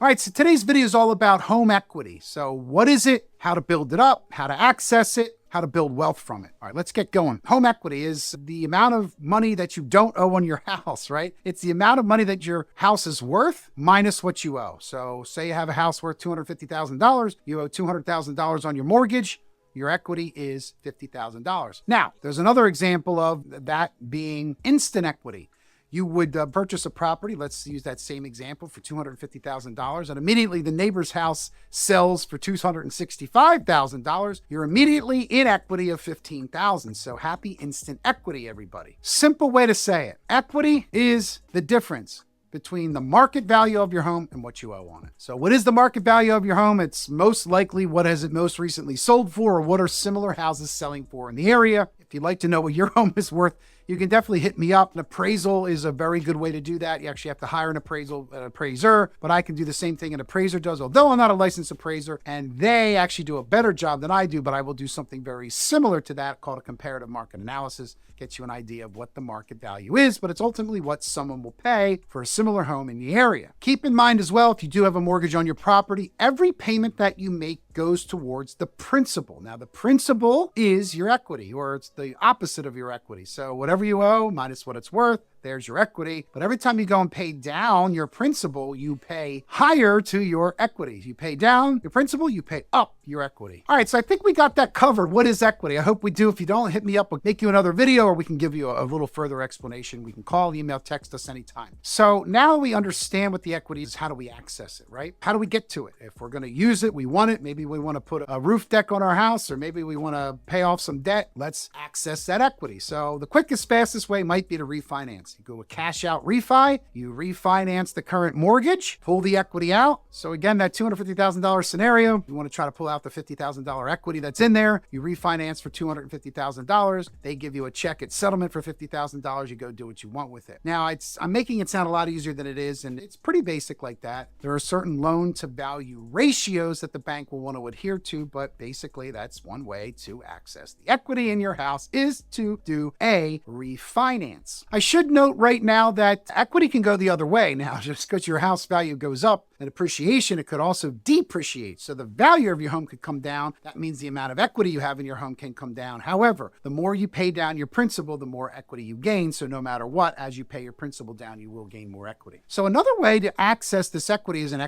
All right, so today's video is all about home equity. So what is it, how to build it up, how to access it, how to build wealth from it. All right, let's get going. Home equity is the amount of money that you don't owe on your house, right? It's the amount of money that your house is worth minus what you owe. So say you have a house worth $250,000, you owe $200,000 on your mortgage, your equity is $50,000. Now, there's another example of that being instant equity. You would purchase a property, let's use that same example, for $250,000, and immediately the neighbor's house sells for $265,000. You're immediately in equity of $15,000. So happy instant equity, everybody. Simple way to say it. Equity is the difference between the market value of your home and what you owe on it. So what is the market value of your home? It's most likely what has it most recently sold for, or what are similar houses selling for in the area. If you'd like to know what your home is worth, you can definitely hit me up. An appraisal is a very good way to do that. You actually have to hire an appraiser, but I can do the same thing an appraiser does, although I'm not a licensed appraiser, and they actually do a better job than I do, but I will do something very similar to that called a comparative market analysis. Gets you an idea of what the market value is, but it's ultimately what someone will pay for a similar home in the area. Keep in mind as well, if you do have a mortgage on your property, every payment that you make goes towards the principal. Now, the principal is your equity, or it's the opposite of your equity. So whatever you owe minus what it's worth, there's your equity. But every time you go and pay down your principal, you pay higher to your equity. You pay down your principal, you pay up your equity. All right, so I think we got that covered. What is equity? I hope we do. If you don't, hit me up. We'll make you another video, or we can give you a little further explanation. We can call, email, text us anytime. So now we understand what the equity is. How do we access it, right? How do we get to it? If we're going to use it, we want it. Maybe we want to put a roof deck on our house, or maybe we want to pay off some debt. Let's access that equity. So the quickest, fastest way might be to refinance. You go a cash out refi, you refinance the current mortgage, pull the equity out. So again, that $250,000 scenario, you want to try to pull out the $50,000 equity that's in there. You refinance for $250,000. They give you a check at settlement for $50,000. You go do what you want with it. Now, I'm making it sound a lot easier than it is, and it's pretty basic like that. There are certain loan to value ratios that the bank will want to adhere to, but basically that's one way to access the equity in your house, is to do a refinance. I should note right now that equity can go the other way. Now, just because your house value goes up in appreciation, it could also depreciate. So the value of your home could come down. That means the amount of equity you have in your home can come down. However, the more you pay down your principal, the more equity you gain. So no matter what, as you pay your principal down, you will gain more equity. So another way to access this equity is an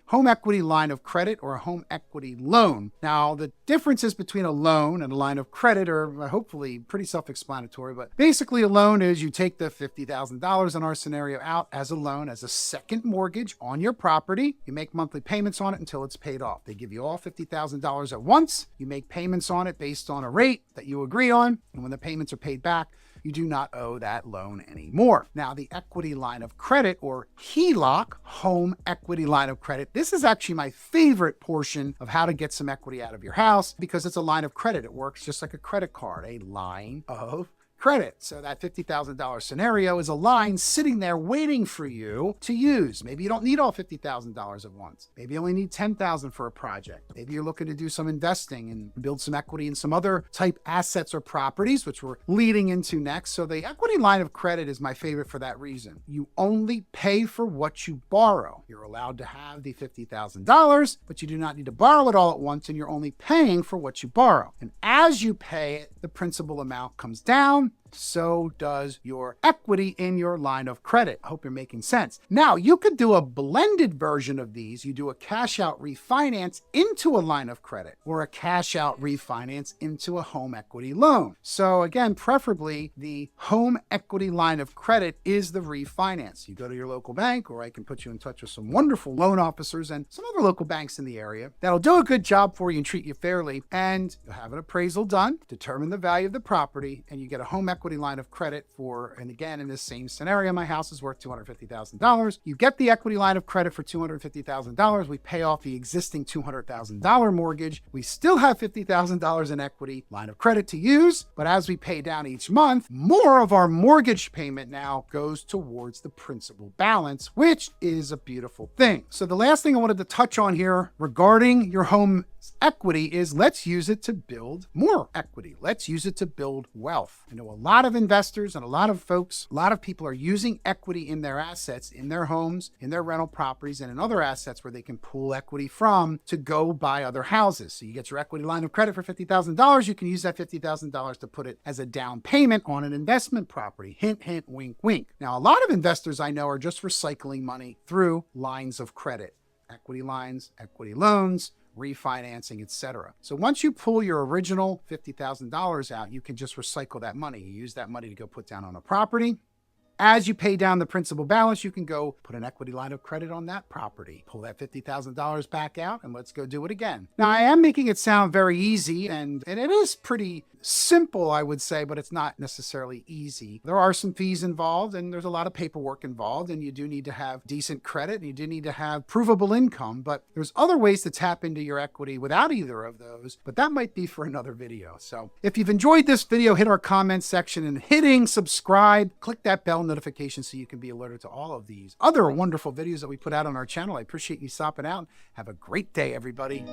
home equity line of credit, or a home equity loan. Now, the differences between a loan and a line of credit are hopefully pretty self-explanatory, but basically a loan is you take the $50,000 in our scenario out as a loan, as a second mortgage on your property. You make monthly payments on it until it's paid off. They give you all $50,000 at once. You make payments on it based on a rate that you agree on. And when the payments are paid back, you do not owe that loan anymore. Now, the equity line of credit, or HELOC, home equity line of credit, this is actually my favorite portion of how to get some equity out of your house, because it's a line of credit. It works just like a credit card, a line of credit. So that $50,000 scenario is a line sitting there waiting for you to use. Maybe you don't need all $50,000 at once. Maybe you only need $10,000 for a project. Maybe you're looking to do some investing and build some equity in some other type assets or properties, which we're leading into next. So the equity line of credit is my favorite for that reason. You only pay for what you borrow. You're allowed to have the $50,000, but you do not need to borrow it all at once, and you're only paying for what you borrow. And as you pay it, the principal amount comes down. So does your equity in your line of credit. I hope you're making sense. Now, you could do a blended version of these. You do a cash out refinance into a line of credit, or a cash out refinance into a home equity loan. So again, preferably the home equity line of credit is the refinance. You go to your local bank, or I can put you in touch with some wonderful loan officers and some other local banks in the area that'll do a good job for you and treat you fairly. And you'll have an appraisal done, determine the value of the property, and you get a home equity line of credit for, and again, in this same scenario, my house is worth $250,000. You get the equity line of credit for $250,000. We pay off the existing $200,000 mortgage. We still have $50,000 in equity line of credit to use, but as we pay down each month, more of our mortgage payment now goes towards the principal balance, which is a beautiful thing. So the last thing I wanted to touch on here regarding your home assets. Equity is let's use it to build more equity. Let's use it to build wealth. I know a lot of investors and a lot of folks, a lot of people are using equity in their assets, in their homes, in their rental properties, and in other assets where they can pull equity from to go buy other houses. So you get your equity line of credit for $50,000. You can use that $50,000 to put it as a down payment on an investment property. Hint, hint, wink, wink. Now, a lot of investors I know are just recycling money through lines of credit, equity lines, equity loans, refinancing, etc. So once you pull your original $50,000 out, you can just recycle that money. You use that money to go put down on a property. As you pay down the principal balance, you can go put an equity line of credit on that property, pull that $50,000 back out, and let's go do it again. Now, I am making it sound very easy, and it is pretty simple, I would say, but it's not necessarily easy. There are some fees involved, and there's a lot of paperwork involved, and you do need to have decent credit, and you do need to have provable income, but there's other ways to tap into your equity without either of those, but that might be for another video. So if you've enjoyed this video, hit our comment section and hitting subscribe, click that bell notification so you can be alerted to all of these other wonderful videos that we put out on our channel. I appreciate you stopping out. Have a great day, everybody.